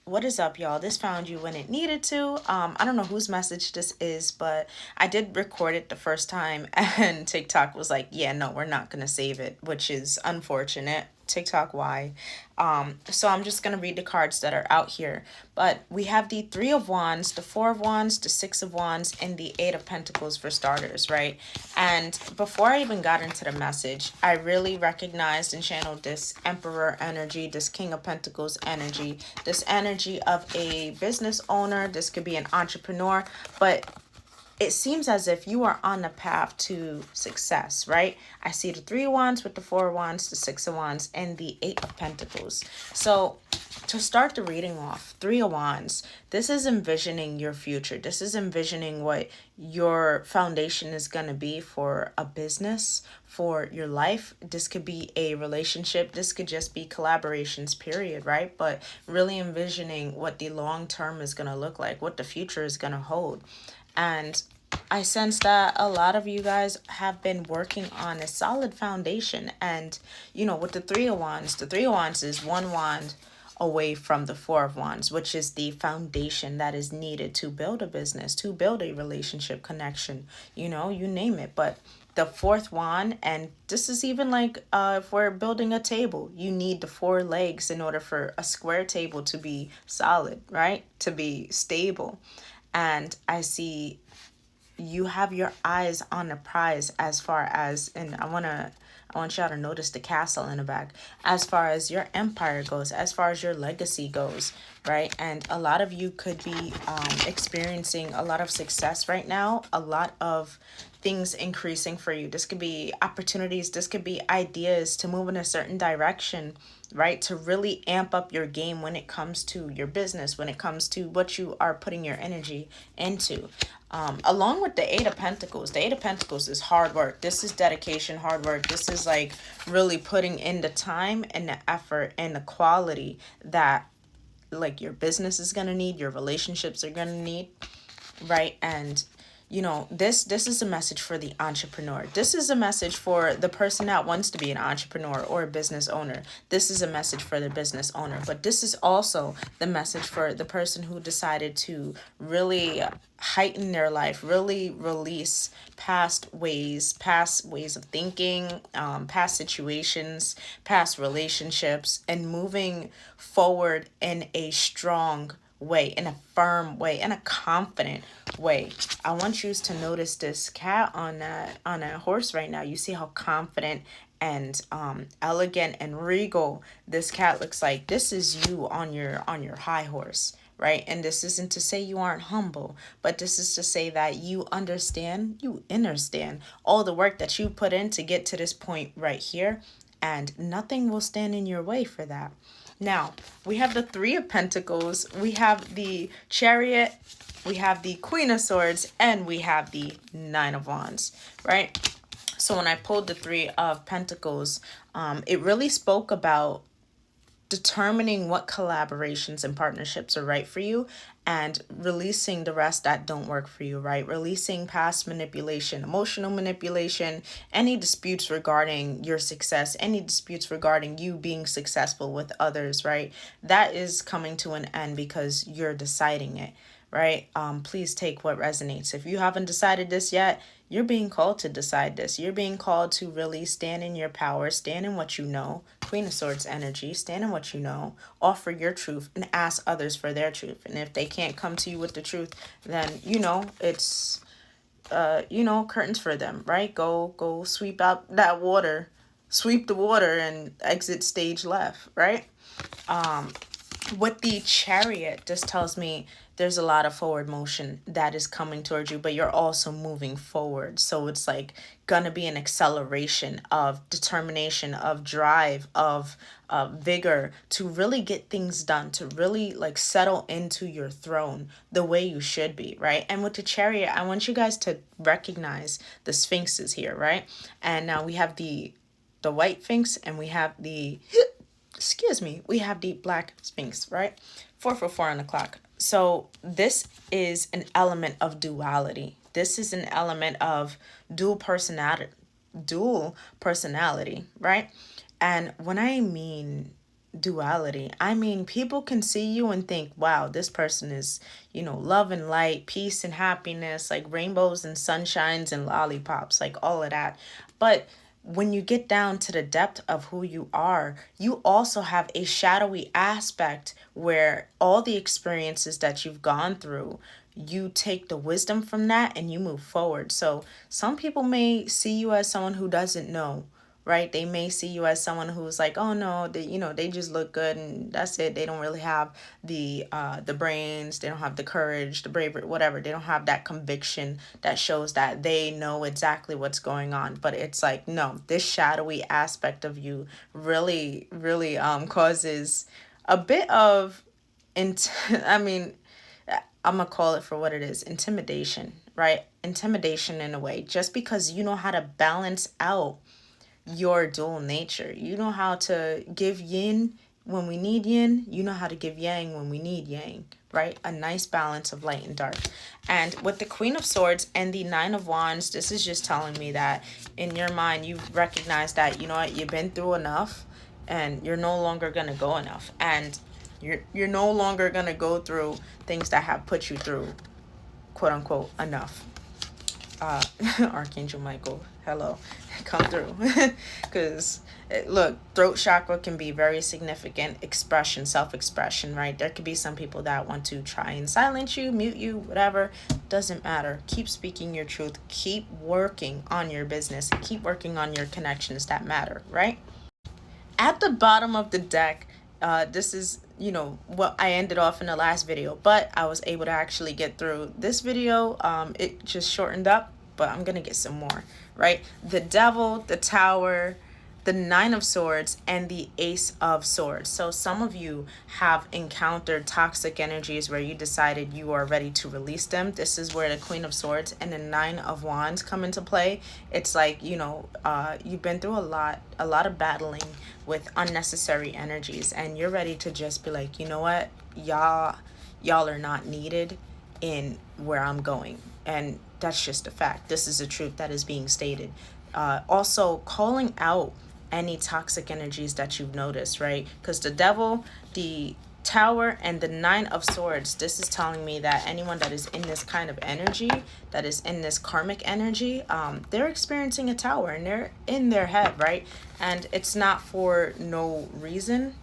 What is up, y'all? This found you when it needed to. I don't know whose message this is, but I did record it the first time, and TikTok was like, yeah, no, we're not going to save it, which is unfortunate. TikTok, why? So I'm just going to read the cards that are out here. But we have the Three of Wands, the Four of Wands, the Six of Wands, and the Eight of Pentacles for starters, right? And before I even got into the message, I really recognized and channeled this Emperor energy, this King of Pentacles energy, this energy of a business owner. This could be an entrepreneur, but it seems as if you are on the path to success, right? I see the Three of Wands with the Four of Wands, the Six of Wands, and the Eight of Pentacles. So to start the reading off, Three of Wands, this is envisioning your future. This is envisioning what your foundation is going to be for a business, for your life. This could be a relationship. This could just be collaborations, period, right? But really envisioning what the long term is going to look like, what the future is going to hold. And I sense that a lot of you guys have been working on a solid foundation. And, with the Three of Wands, the Three of Wands is one wand away from the Four of Wands, which is the foundation that is needed to build a business, to build a relationship connection, you name it. But the fourth wand, and this is even like if we're building a table, you need the four legs in order for a square table to be solid, right? To be stable. And I see you have your eyes on the prize as far as, and I want y'all to notice the castle in the back, as far as your empire goes, as far as your legacy goes, right? And a lot of you could be experiencing a lot of success right now, a lot of things increasing for you. This could be opportunities, this could be ideas to move in a certain direction, right? To really amp up your game when it comes to your business, when it comes to what you are putting your energy into. Along with the Eight of Pentacles, the Eight of Pentacles is hard work. This is dedication, hard work. This is like really putting in the time and the effort and the quality that like your business is going to need, your relationships are going to need, right? And this is a message for the entrepreneur. This is a message for the person that wants to be an entrepreneur or a business owner. This is a message for the business owner, but this is also the message for the person who decided to really heighten their life, really release past ways of thinking, past situations, past relationships, and moving forward in a strong way, in a firm way, in a confident way. I want you to notice this cat on a horse right now. You see how confident and elegant and regal this cat looks like. This is you on your high horse, right? And this isn't to say you aren't humble, but this is to say that you understand all the work that you put in to get to this point right here, and nothing will stand in your way for that. Now, we have the Three of Pentacles, we have the Chariot, we have the Queen of Swords, and we have the Nine of Wands, right? So when I pulled the Three of Pentacles, it really spoke about determining what collaborations and partnerships are right for you and releasing the rest that don't work for you, right? Releasing past manipulation, emotional manipulation, any disputes regarding your success, any disputes regarding you being successful with others, right? That is coming to an end because you're deciding it, right? Please take what resonates. If you haven't decided this yet, you're being called to decide this. You're being called to really stand in your power, stand in what you know. Queen of Swords energy, stand in what you know, offer your truth, and ask others for their truth. And if they can't come to you with the truth, then, it's, curtains for them, right? Go sweep out that water, sweep the water and exit stage left, right? With the Chariot, this tells me there's a lot of forward motion that is coming towards you, but you're also moving forward. So it's like gonna be an acceleration of determination, of drive, of vigor to really get things done, to really like settle into your throne the way you should be, right? And with the Chariot, I want you guys to recognize the sphinxes here, right? And now we have the white sphinx, and we have the we have the black sphinx, right? 4 on the clock. So this is an element of duality. This is an element of dual personality, right? And when I mean duality. I mean, people can see you and think, wow, this person is, love and light, peace and happiness, like rainbows and sunshines and lollipops, like all of that. But when you get down to the depth of who you are, you also have a shadowy aspect where all the experiences that you've gone through, you take the wisdom from that and you move forward. So some people may see you as someone who doesn't know, right? They may see you as someone who's like, oh no, they just look good and that's it. They don't really have the brains, they don't have the courage, the bravery, whatever. They don't have that conviction that shows that they know exactly what's going on. But it's like, no, this shadowy aspect of you really, really causes a bit of I mean, I'm gonna call it for what it is, intimidation, right? Intimidation in a way, just because you know how to balance out your dual nature. You know how to give yin when we need yin. You know how to give yang when we need yang, right? A nice balance of light and dark. And with the Queen of Swords and the Nine of Wands, this is just telling me that in your mind, you recognize that, you know what, you've been through enough and you're no longer going to go enough. And you're no longer going to go through things that have put you through, quote unquote, enough. Archangel Michael, hello, come through. Because look, throat chakra can be very significant expression, self-expression, right? There could be some people that want to try and silence you, mute you, whatever. Doesn't matter. Keep speaking your truth. Keep working on your business. Keep working on your connections that matter, right? At the bottom of the deck, this is, what I ended off in the last video, but I was able to actually get through this video. It just shortened up, but I'm gonna get some more, right? The Devil, the Tower, the Nine of Swords, and the Ace of Swords. So some of you have encountered toxic energies where you decided you are ready to release them. This is where the Queen of Swords and the Nine of Wands come into play. It's like, you've been through a lot of battling with unnecessary energies, and you're ready to just be like, you know what, y'all are not needed in where I'm going. And that's just a fact. This is a truth that is being stated. Also calling out any toxic energies that you've noticed, right? Because the Devil, the Tower, and the Nine of Swords, this is telling me that anyone that is in this kind of energy, that is in this karmic energy, they're experiencing a tower and they're in their head, right? And it's not for no reason.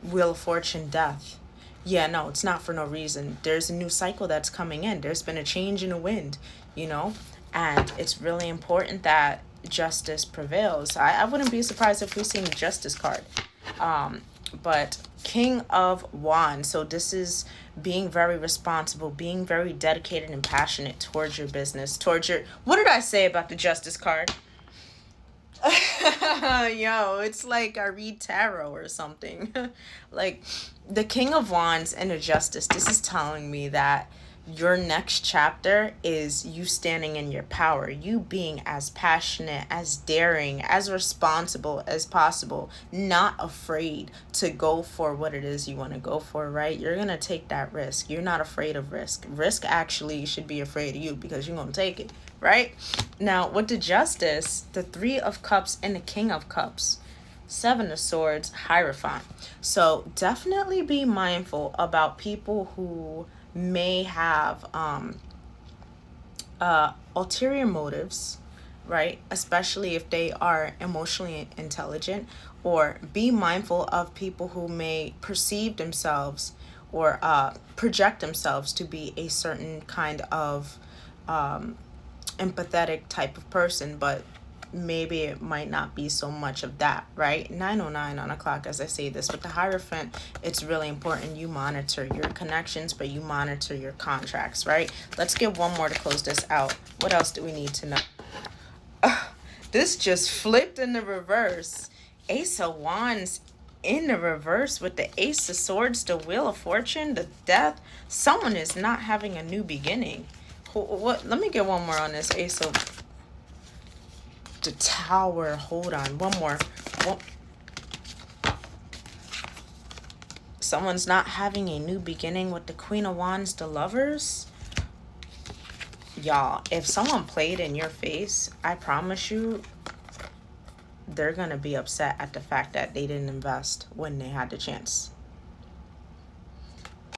Wheel of Fortune, death. Yeah, no, it's not for no reason. There's a new cycle that's coming in. There's been a change in the wind, and it's really important that justice prevails. I wouldn't be surprised if we seen the Justice card. But King of Wands. So this is being very responsible, being very dedicated and passionate towards your business, towards your... What did I say about the Justice card? Yo, it's like I read tarot or something. Like the King of Wands and the Justice, this is telling me that your next chapter is you standing in your power, you being as passionate, as daring, as responsible as possible, not afraid to go for what it is you want to go for, right? You're going to take that risk. You're not afraid of risk. Risk actually should be afraid of you because you're going to take it, right? Now, with the Justice, the Three of Cups and the King of Cups, Seven of Swords, Hierophant. So definitely be mindful about people who may have ulterior motives, right? Especially if they are emotionally intelligent, or be mindful of people who may perceive themselves or project themselves to be a certain kind of empathetic type of person, but maybe it might not be so much of that, right? 9:09 on the clock as I say this. With the Hierophant, it's really important you monitor your connections, but you monitor your contracts, right? Let's get one more to close this out. What else do we need to know? This just flipped in the reverse. Ace of Wands in the reverse with the Ace of Swords, the Wheel of Fortune, the Death. Someone is not having a new beginning. What? Let me get one more on this Ace of... The Tower. Hold on, one more. Someone's not having a new beginning with the Queen of Wands, the Lovers. Y'all, if someone played in your face, I promise you they're going to be upset at the fact that they didn't invest when they had the chance